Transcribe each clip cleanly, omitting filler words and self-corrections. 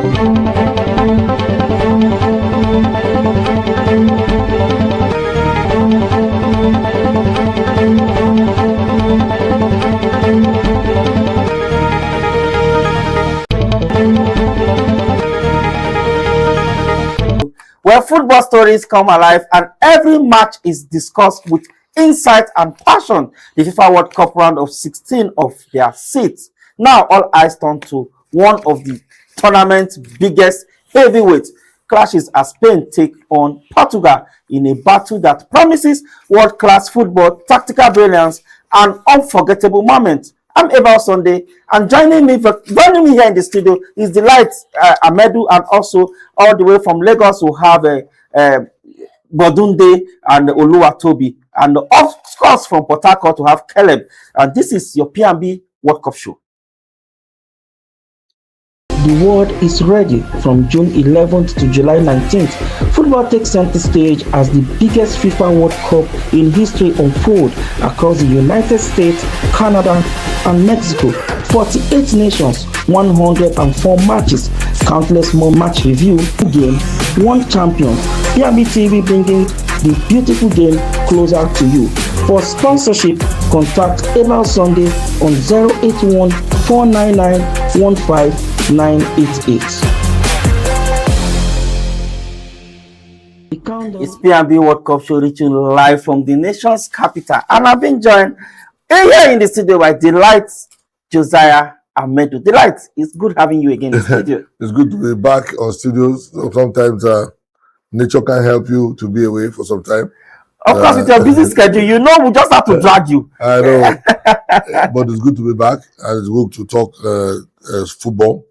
Where football stories come alive and every match is discussed with insight and passion. The FIFA World Cup round of 16 of their seats. Now all eyes turn to one of the tournament's biggest heavyweights clashes as Spain take on Portugal in a battle that promises world-class football, tactical brilliance, and unforgettable moments. I'm Eva Sunday, and joining me here in the studio is Delight Amedu, and also all the way from Lagos we have Bodunde and Oluwatobi, and of course from Port Harcourt to have Caleb. And this is your P&B World Cup show. The world is ready. From June 11th to July 19th, football takes center stage as the biggest FIFA World Cup in history unfold across the United States, Canada, and Mexico. 48 nations, 104 matches, countless more match review, game, one champion. P&B TV bringing the beautiful game closer to you. For sponsorship, contact Eva Sunday on 081 499 15988. It's P&B World Cup show reaching live from the nation's capital, and I've been joined here in the studio by Delight Josiah Amedu. Delight, it's good having you again in the studio. It's good to be back on studios. Sometimes nature can help you to be away for some time. Of course, with your busy schedule, you know we just have to drag you. I know, but it's good to be back, and it's good to talk football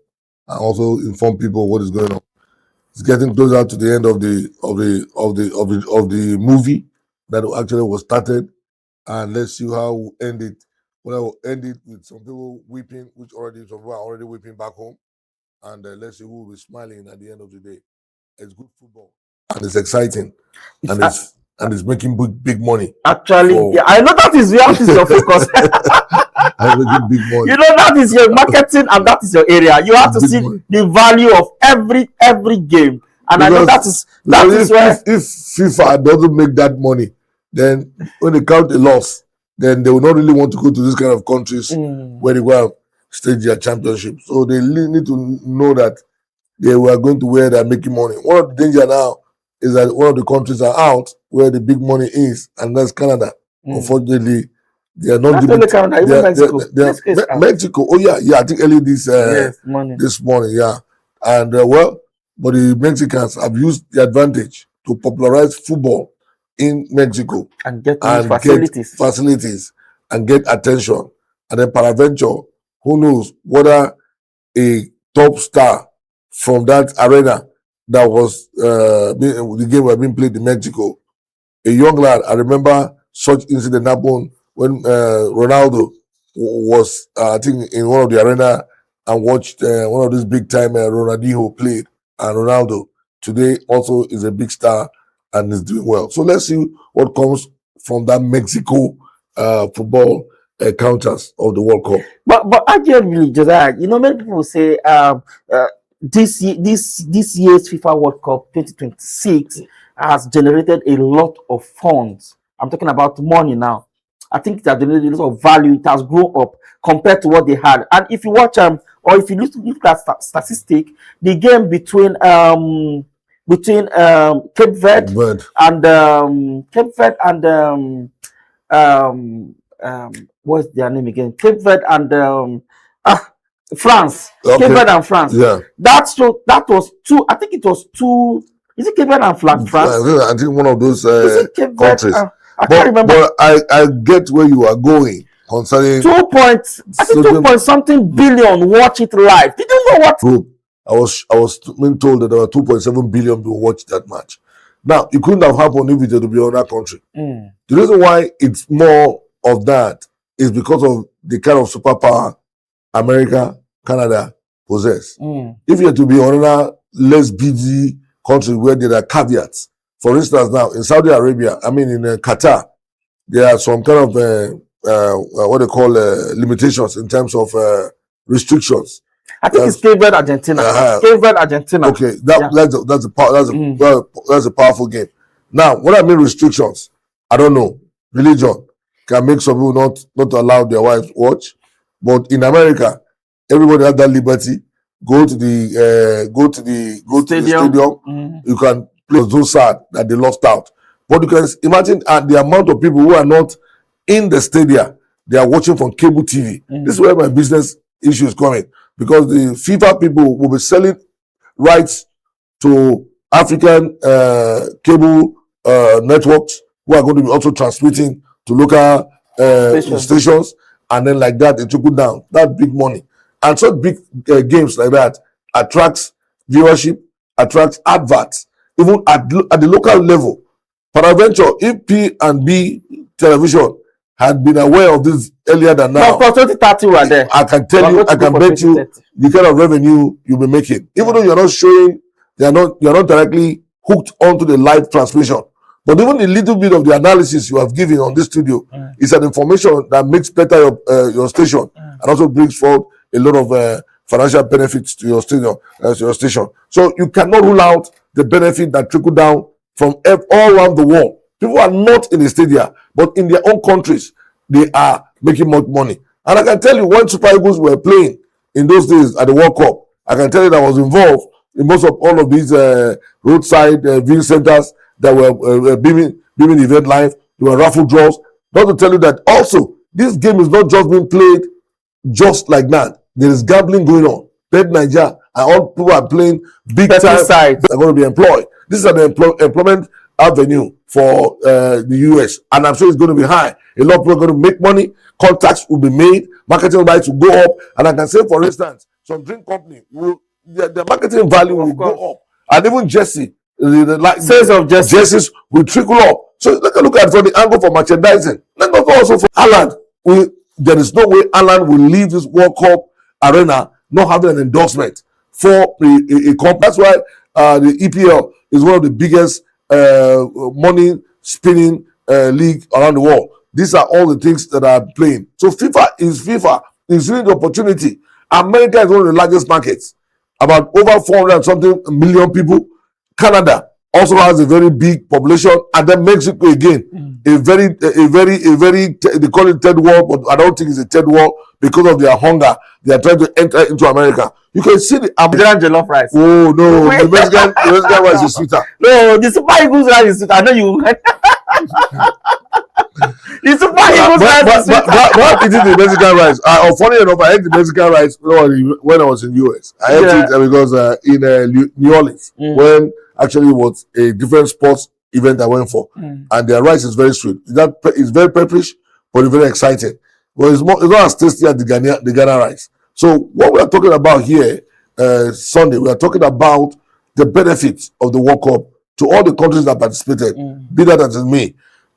and also inform people what is going on. It's getting closer to the end of the movie that actually was started, and let's see how we'll end it. Well, I will end it with some people weeping, some people are already weeping back home, and let's see who will be smiling at the end of the day. It's good football, and it's exciting, and it's making big money. Actually, yeah, I know that is your focus. Big money. You know that is your marketing and that is your area. You have to see the value of every game, and because, I know that is where if FIFA doesn't make that money, then when they count a loss, then they will not really want to go to this kind of countries where they go and stage their championship. So they need to know that they were going to where they're making money. One of the danger now is that one of the countries are out where the big money is, and that's Canada. Unfortunately, they are not giving Canada, even Mexico. Mexico. Oh yeah. I think early this morning, yeah. And but the Mexicans have used the advantage to popularize football in Mexico and get facilities and get attention. And then peradventure, who knows whether a top star from that arena that was the game was being played in Mexico, a young lad. I remember such incident happened when Ronaldo was, I think, in one of the arena and watched one of these big time Ronaldinho played, and Ronaldo today also is a big star and is doing well. So let's see what comes from that Mexico football counters of the World Cup. But actually, Josiah, you know, many people say this year's FIFA World Cup 2026 has generated a lot of funds. I'm talking about money now. I think it has generated a lot of value. It has grown up compared to what they had. And if you watch or if you look at statistic, the game between Cape Verde and what's their name again? Cape Verde and France. Okay. Cape Verde and France. Yeah. That was two. I think it was two. Is it Cape Verde and France? I think one of those countries. I can't remember. But I get where you are going concerning 2 points. I think 2.something billion watch it live. Did you know what? I was being told that there were 2.7 billion people watch that match. Now it couldn't have happened if it had to be another country. The reason why it's more of that is because of the kind of superpower America, Canada possess. If you had to be another less busy country where there are caveats, for instance, now in Saudi Arabia, I mean in Qatar, there are some kind of what they call limitations in terms of restrictions. I think it's Cape Verde, Argentina. Cape Verde, Argentina. Okay, that's a powerful game. Now, what I mean restrictions, I don't know. Religion can make some people not allow their wives watch, but in America, everybody has that liberty. Go to the stadium. You can play. So sad that they lost out, but you can imagine the amount of people who are not in the stadium. They are watching from cable TV. This is where my business issue is coming, because the FIFA people will be selling rights to African cable networks who are going to be also transmitting to local stations, and then like that they trickle down. That's big money, and such big games like that attracts viewership, attracts adverts, even at the local level. Peradventure, if P&B television had been aware of this earlier than now, for 2030 we are there. I can tell you, I can bet you the kind of revenue you'll be making. Even though you're not showing, you're not directly hooked onto the live transmission. But even the little bit of the analysis you have given on this studio is an information that makes better your station and also brings forth a lot of financial benefits to your station. So you cannot rule out the benefit that trickle down from all around the world. People are not in the stadium, but in their own countries, they are making much money. And I can tell you, when Super Eagles were playing in those days at the World Cup, I can tell you that I was involved in most of all of these roadside viewing centers that were beaming the event live. There were raffle draws. Not to tell you that also, this game is not just being played just like that. There is gambling going on. Bet Nigeria and all people are playing big time. They're going to be employed. This is an employment avenue for the US, and I'm sure it's going to be high. A lot of people are going to make money. Contacts will be made. Marketing rights will go up. And I can say, for instance, some drink company the marketing value will go up, and even jersey, sales of jerseys will trickle up. So let's look at it from the angle for merchandising. Let's look also for Alan. There is no way Alan will leave this World Cup arena not having an endorsement for a company. That's why the EPL is one of the biggest money spinning league around the world. These are all the things that are playing. So FIFA is really the opportunity. America is one of the largest markets, about over 400 and something million people. Canada also has a very big population, and then Mexico again, a very they call it third world, but I don't think it's a third world because of their hunger. They are trying to enter into America. You can see the Nigerian jollof rice. Oh no, the Mexican rice is sweeter. No, the Super Eagles rice is sweeter. I know you. The Super Eagles rice is sweeter. But eating the Mexican rice. Funny enough, I ate the Mexican rice when I was in US. I ate it because in New Orleans, when actually it was a different sports event I went for, and their rice is very sweet. It's very pepperish, but it's very exciting. But it's not as tasty as the Ghana rice. So what we are talking about here Sunday, we are talking about the benefits of the World Cup to all the countries that participated, be that as it may.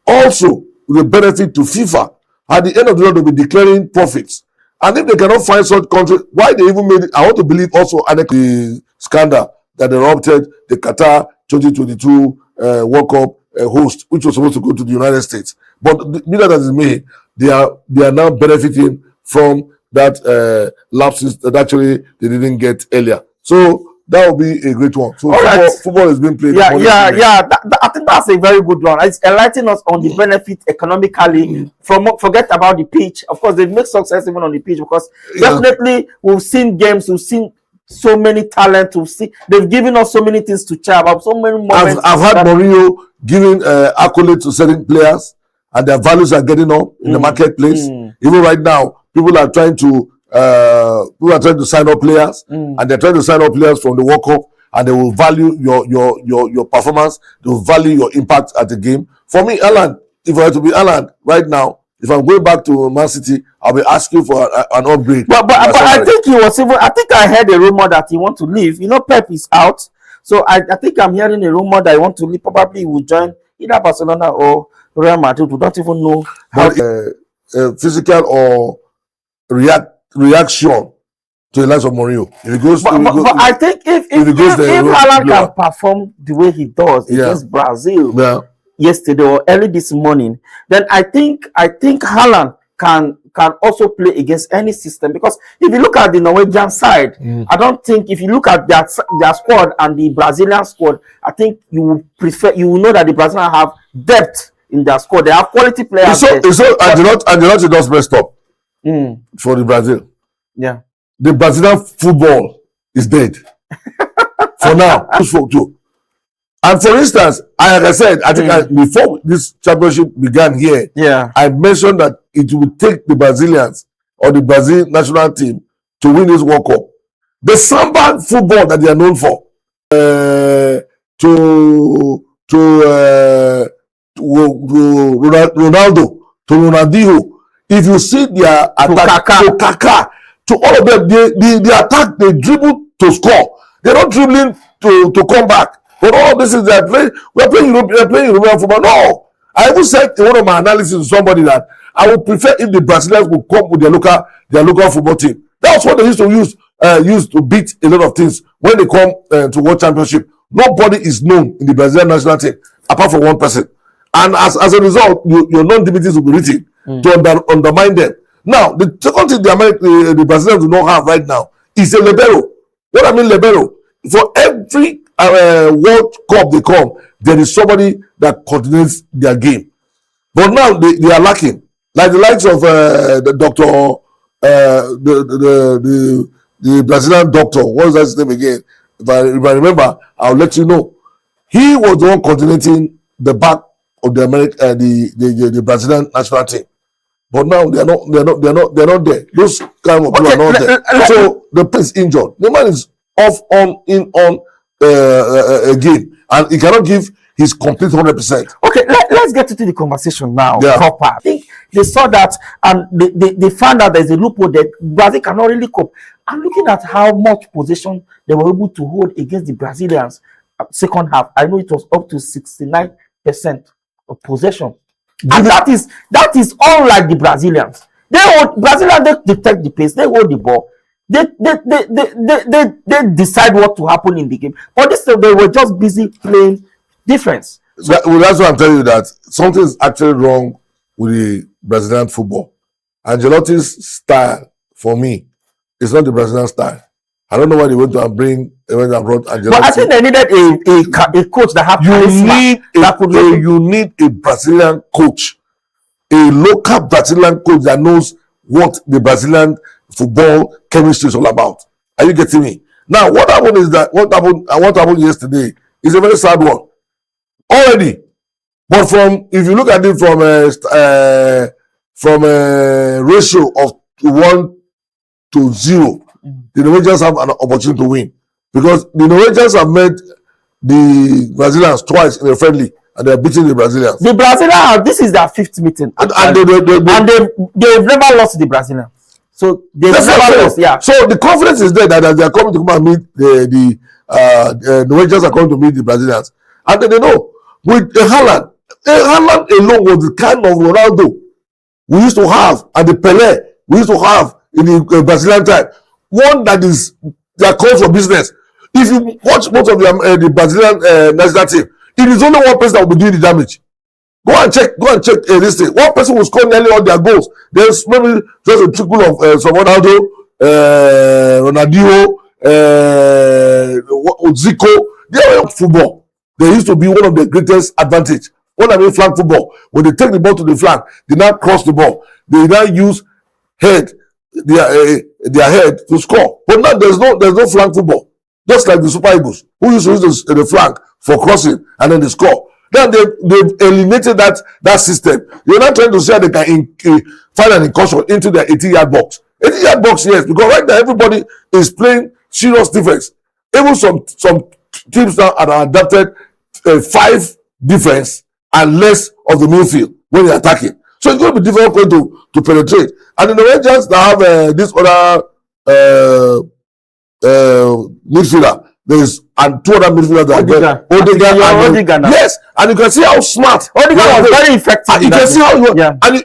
Also, the benefit to FIFA. At the end of the day, they'll be declaring profits. And if they cannot find such country, why they even made it, I want to believe also the scandal that erupted the Qatar 2022 World Cup host, which was supposed to go to the United States. But be that as it may, they are now benefiting from that lapses that actually they didn't get earlier. So that will be a great one. So football is being played. I think that's a very good one. It's enlightening us on the benefit economically. Forget about the pitch. Of course, they've made success even on the pitch, because definitely we've seen games, we've seen so many talent, they've given us so many things to chat about, so many moments. I've had Mourinho giving accolades to certain players, and their values are getting up in the marketplace. Even right now, people are trying to sign up players, and they're trying to sign up players from the World Cup, and they will value your performance. They will value your impact at the game. For me, Alan, if I were to be Alan right now, if I'm going back to Man City, I'll be asking for an upgrade. But I think I think I heard a rumor that he want to leave. You know, Pep is out, so I think I'm hearing a rumor that he want to leave. Probably he will join either Barcelona or Real Madrid. We don't even know how physical or reaction to the likes of Mourinho. But I think if Haaland can perform the way he does against Brazil yesterday or early this morning, then I think Haaland can also play against any system. Because if you look at the Norwegian side, I don't think, if you look at their squad and the Brazilian squad, I think you will know that the Brazilians have depth in their squad. They have quality players. So Angelotti just messed up for the Brazil. Yeah, the Brazilian football is dead for now. Too. And for instance, like I said, I think before this championship began here, I mentioned that it would take the Brazilians or the Brazil national team to win this World Cup. The samba football that they are known for, Ronaldo, to Ronaldinho. If you see their attack to Kaká, to all of them, they attack, they dribble to score. They're not dribbling to come back. But all this is that we're playing European football. No, I even said in one of my analysis to somebody that I would prefer if the Brazilians would come with their local football team. That's what they used to use to beat a lot of things when they come to World Championship. Nobody is known in the Brazilian national team apart from one person, and as a result, your non-dignities will be written to undermine them. Now, the second thing the Brazilians do not have right now is a libero. What I mean libero, for every World Cup they come, there is somebody that coordinates their game. But now they are lacking, like the likes of the doctor, the Brazilian doctor. What is that his name again? If I remember, I'll let you know. He was the one coordinating the back of the Brazilian national team. But now they're not there. Those kind of people are not there. So the player is injured. The man is off on game, and he cannot give his complete 100%. Okay, let's get into the conversation now. Proper. I think they saw that, and they found out there's a loophole that Brazil cannot really cope. I'm looking at how much possession they were able to hold against the Brazilians second half. I know it was up to 69% of possession. And that is unlike the Brazilians. Brazilians, they detect the pace, they hold the ball, they decide what to happen in the game. But this time they were just busy playing defense. So, that's why I'm telling you that something is actually wrong with the Brazilian football. Ancelotti's style, for me, is not the Brazilian style. I don't know why they went to bring Ancelotti. But I think they needed a coach that had charisma. You need a Brazilian coach, a local Brazilian coach that knows what the Brazilian football chemistry is all about. Are you getting me? Now, what happened yesterday is a very sad one already. But if you look at it from a ratio of 1 to 0. The Norwegians have an opportunity to win, because the Norwegians have met the Brazilians twice in a friendly, and they are beating the Brazilians. The Brazilians, this is their 5th meeting, and they've never lost to the Brazilians. So they've never lost. Yeah. So the confidence is there that they are coming to come and meet the Norwegians are coming to meet the Brazilians, and then they know with Haaland alone was the kind of Ronaldo we used to have, and the Pelé we used to have in the Brazilian time. One that is their cause for business. If you watch most of the Brazilian national team, it is only one person that will be doing the damage. Go and check this thing. One person will score nearly all their goals. There's maybe just a trickle of some Ronaldo, Ronaldinho, Zico. They are football. They used to be one of the greatest advantage. When I mean flank football, when they take the ball to the flank, they now cross the ball. They now use their head to score. But now there's no flank football. Just like the Super Eagles, who used to use the flank for crossing and then they score. Then they've eliminated that system. You're not trying to say they can find an incursion into their 80-yard box. 80-yard box, yes, because right now everybody is playing serious defense. Even some teams now are adapted 5 defense and less of the midfield when they're attacking. So it's going to be difficult to penetrate. And the Norwegians that have this other midfielder, there's and 2 other midfielders that Odegaard. Yes, and you can see how smart Odegaard was very effective. You can see how and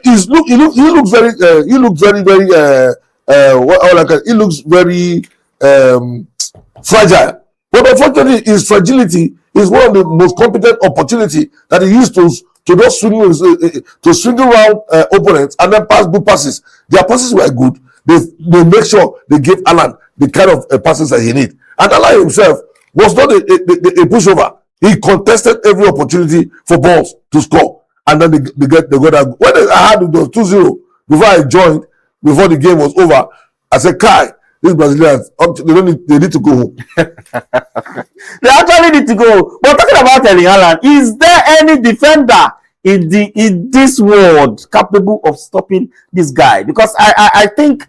he looks very fragile. But unfortunately, his fragility is one of the most competent opportunity that he used to to just swing around opponents and then pass good passes. Their passes were good. They make sure they give Alan the kind of passes that he need. And Alan himself was not a pushover. He contested every opportunity for balls to score, and then they got that. When I had it was 2-0 before I joined, before the game was over, I said, "Kai, these Brazilians, they need to go home." They actually need to go. But talking about Erling Haaland, is there any defender in this world capable of stopping this guy? Because I think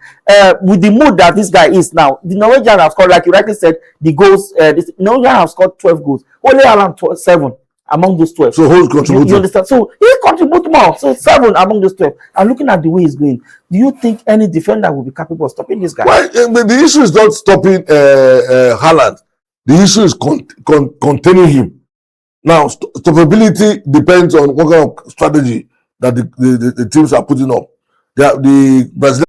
with the mood that this guy is now, the Norwegian have scored, like you rightly said, the goals. The Norwegian have scored 12 goals. Only Haaland 7 among those 12. So who's contributing? You understand? So he contributes more. So 7 among those 12. And looking at the way he's going, do you think any defender will be capable of stopping this guy? Well, the issue is not stopping Haaland. The issue is containing him. Now, stoppability depends on what kind of strategy that the teams are putting up. The Brazilian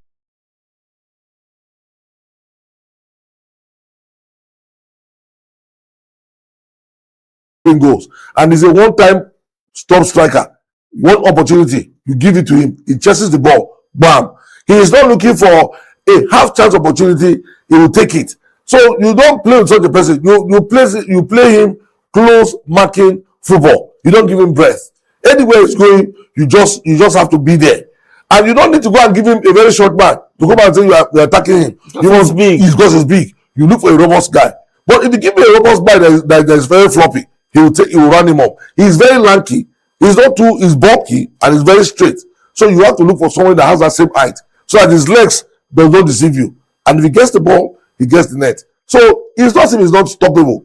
goals, and he's a one-time stop striker. One opportunity, you give it to him, he chases the ball, bam. He is not looking for a half-chance opportunity, he will take it. So you don't play with such a person. You play him close marking football. You don't give him breath. Anywhere he's going, you just have to be there. And you don't need to go and give him a very short man to come and say you're attacking him. He's big. Because he's big. You look for a robust guy. But if you give me a robust guy that is very floppy, he will run him up. He's very lanky. He's bulky and he's very straight. So you have to look for someone that has that same height, so that his legs does not deceive you. And if he gets the ball, he gets the net. So it's not stoppable.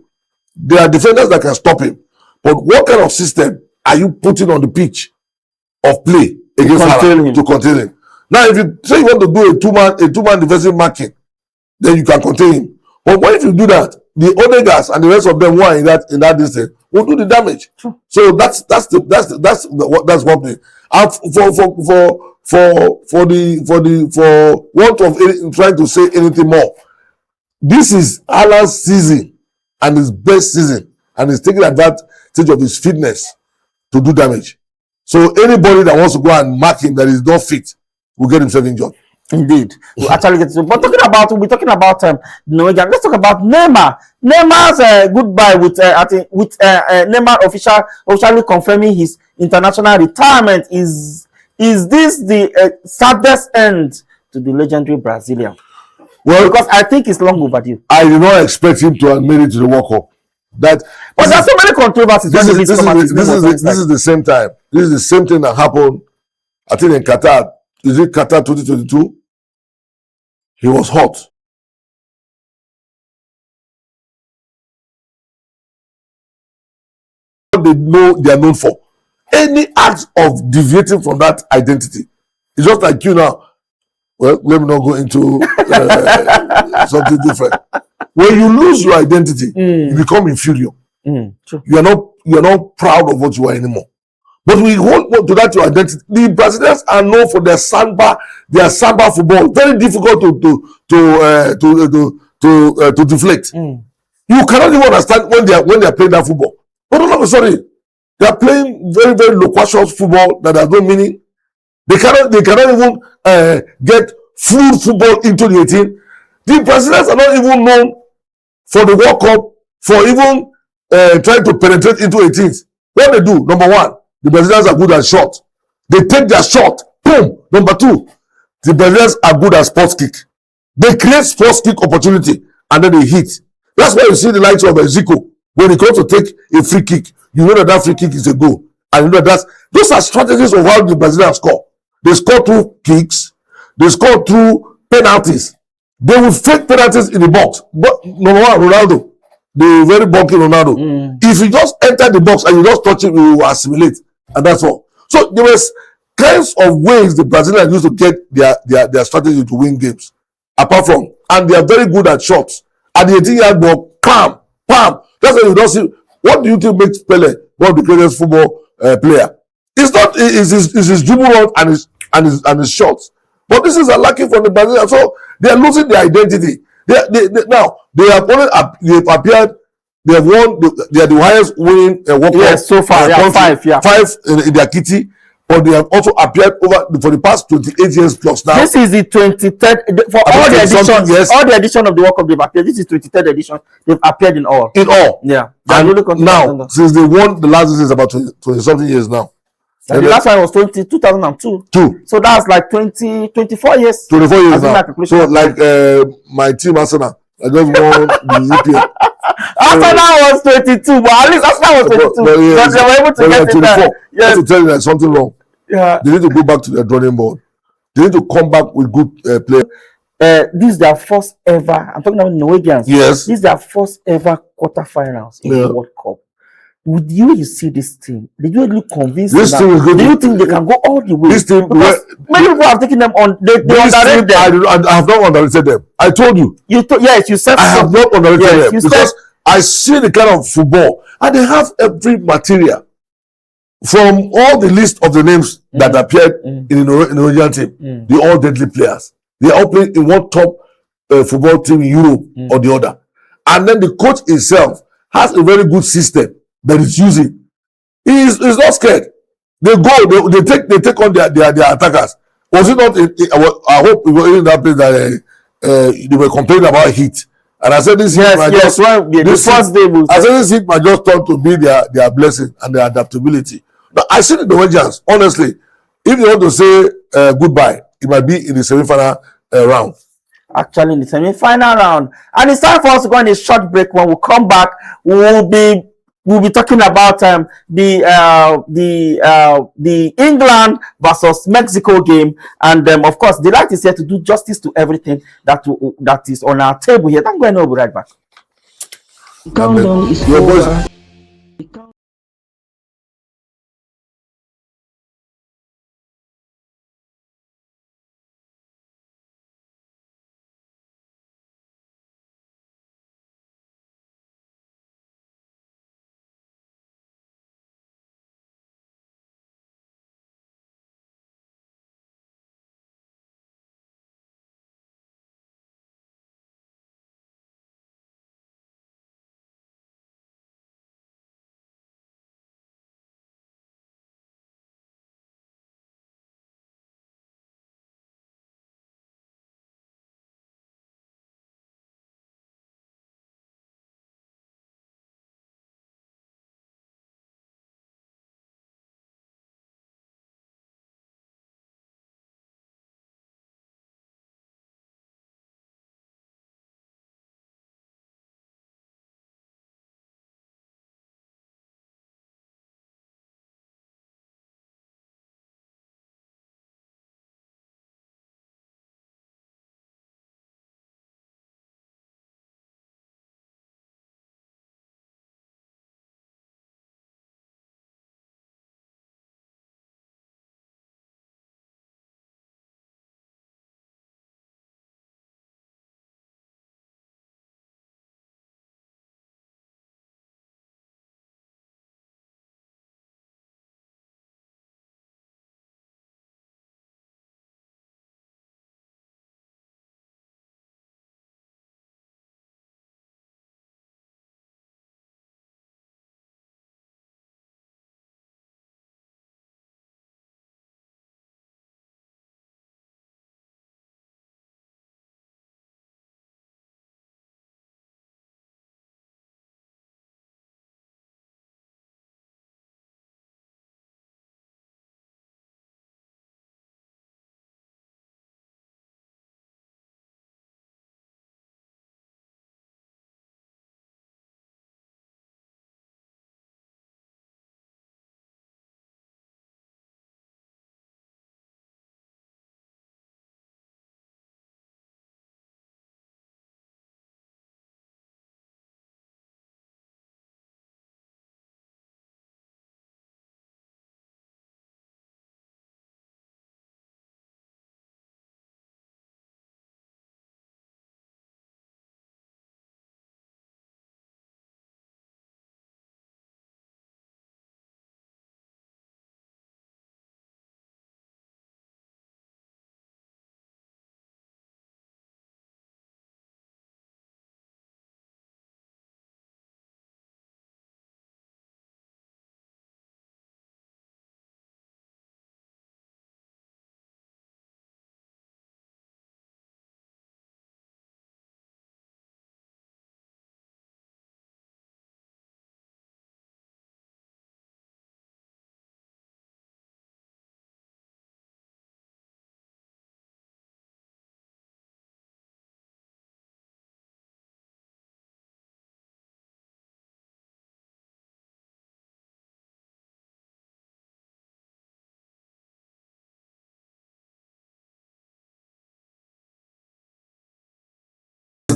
There are defenders that can stop him. But what kind of system are you putting on the pitch of play against Haaland to contain him? Now, if you say you want to do a two-man defensive marking, then you can contain him. But what if you do that? The Odegaards and the rest of them who are in that distance will do the damage. Sure. So that's one thing. And for want of trying to say anything more, this is Haaland's season and his best season, and he's taking advantage of his fitness to do damage. So anybody that wants to go and mark him that is not fit will get himself injured. Indeed, we'll actually get to. But we're talking about Norwegian. Let's talk about Neymar. Neymar's goodbye with Neymar officially confirming his international retirement. Is this the saddest end to the legendary Brazilian? Well, because I think it's long overdue. I did not expect him to have made it to the World Cup. But there's so many controversies. This is the same time. This is the same thing that happened, I think, in Qatar. Is it Qatar 2022? He was hot. They are known for. Any act of deviating from that identity. It's just like you now. Well, let me not go into something different. When you lose your identity, you become inferior. True. You are not proud of what you are anymore. But we hold on to that your identity. The Brazilians are known for their samba football. Very difficult to deflect. You cannot even understand when they are playing that football. But all of a sudden, they are playing very, very loquacious football that has no meaning. They cannot even get full football into the 18. The Brazilians are not even known for the World Cup for even trying to penetrate into 18s. What they do, number one, the Brazilians are good at shot. They take their shot, boom. Number two, the Brazilians are good at sports kick. They create sports kick opportunity and then they hit. That's why you see the likes of Zico. When he comes to take a free kick, you know that free kick is a goal. And you know those are strategies of how the Brazilians score. They score through kicks. They score through penalties. They will fake penalties in the box. But number one, Ronaldo, the very bulky Ronaldo. If you just enter the box and you just touch it, you will assimilate. And that's all. So there was kinds of ways the Brazilians used to get their strategy to win games. Apart from, and they are very good at shots. At the 18-yard ball, pam, pam. That's why you don't see. What do you think makes Pele one of the greatest football player? It's not. It's his dribble run and his shots. But this is a lacking from the Brazilians. So they are losing their identity. They have appeared They have won. They are the highest winning World Cup. Yes, so far, yeah, country. 5, yeah. 5 in their kitty. But they have also appeared for the past 28 years plus now. This is the 23rd for all the editions. Yes. All the edition of the World Cup they've appeared. This is 23rd edition. They've appeared in all. In all. Yeah. And now, since they won the last, this is about 20 something years now. And the last one was 2002. So that's like 24 years. 24 years now. So like my team Arsenal, I just won the EPL. Arsenal was 22, but at least Arsenal was 22. But they were able to get 24. Yes. To tell you that something wrong. Yeah. They need to go back to their drawing board. They need to come back with good players. This is their first ever. I'm talking about Norwegians. Yes. This is their first ever quarterfinals in the World Cup. Would you see this team? Did you look convinced? This team is good. Do you think they can go all the way? This team, many people have taken them on. They underrated them. I have not underrated them. I told you. Yes, you said. I have not underrated them because I see the kind of football, and they have every material from all the list of the names that appeared in the Norwegian team. They're all deadly players. They all play in one top football team in Europe or the other, and then the coach himself has a very good system that is using. He's not scared. They go, they take on their attackers. Was it not? I hope we were in that place that they were complaining about heat. And I said this heat might just turn to be their blessing and their adaptability. But I see the Norwegians, honestly, if you want to say goodbye, it might be in the semi-final round. Actually, in the semi-final round. And it's time for us to go on a short break. When we come back, we'll be talking about the England versus Mexico game, and of course, the light is here to do justice to everything that is on our table here. I'm going to be right back. Countdown is over.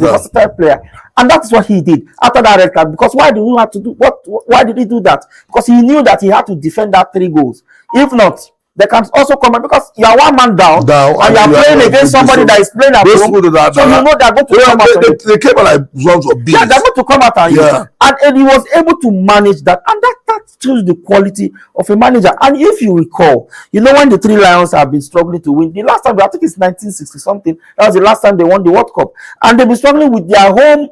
He's a versatile player. And that's what he did after that red card. Because why did he have to do why did he do that? Because he knew that he had to defend that 3 goals. If not, they can also come out because you are one man down and you are playing against somebody that is playing at home. So you know they are going to come out. They came out like sons of beasts. Yeah, they're going to come out and he was able to manage that, and that shows the quality of a manager. And if you recall, you know, when the 3 Lions have been struggling to win, the last time, I think it's 1960 something, that was the last time they won the World Cup, and they've been struggling with their home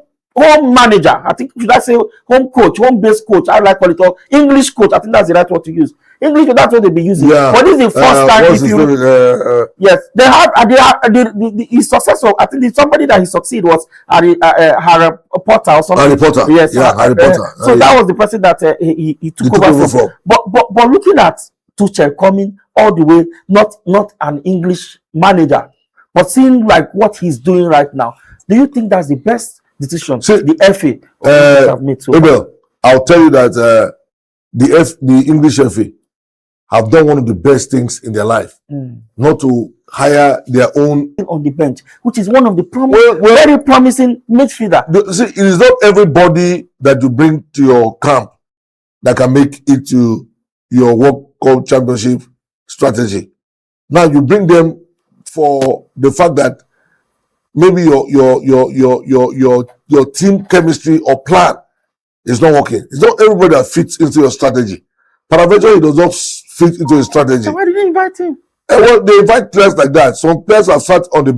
manager. I think, should I say home coach, home base coach, I like call it, or English coach. I think that's the right word to use. English, that's what they'll be using. Yeah. But this is the first time. If you yes, they have his successor. I think somebody that he succeeded was Harry Potter or something. Harry Potter. Yes, yeah, Harry Potter. So that was the person that he took over from. But looking at Tuchel coming all the way, not an English manager, but seeing like what he's doing right now, do you think that's the best decision the FA have made so far? I'll tell you that the English FA have done one of the best things in their life, not to hire their own on the bench, which is one of the very promising midfielder. See, it is not everybody that you bring to your camp that can make it to your World Cup Championship strategy. Now you bring them for the fact that maybe your team chemistry or plan is not working. It's not everybody that fits into your strategy. Paraventure, he does not fit into his strategy. So why did they invite him? Well, they invite players like that. Some players have sat on the bench.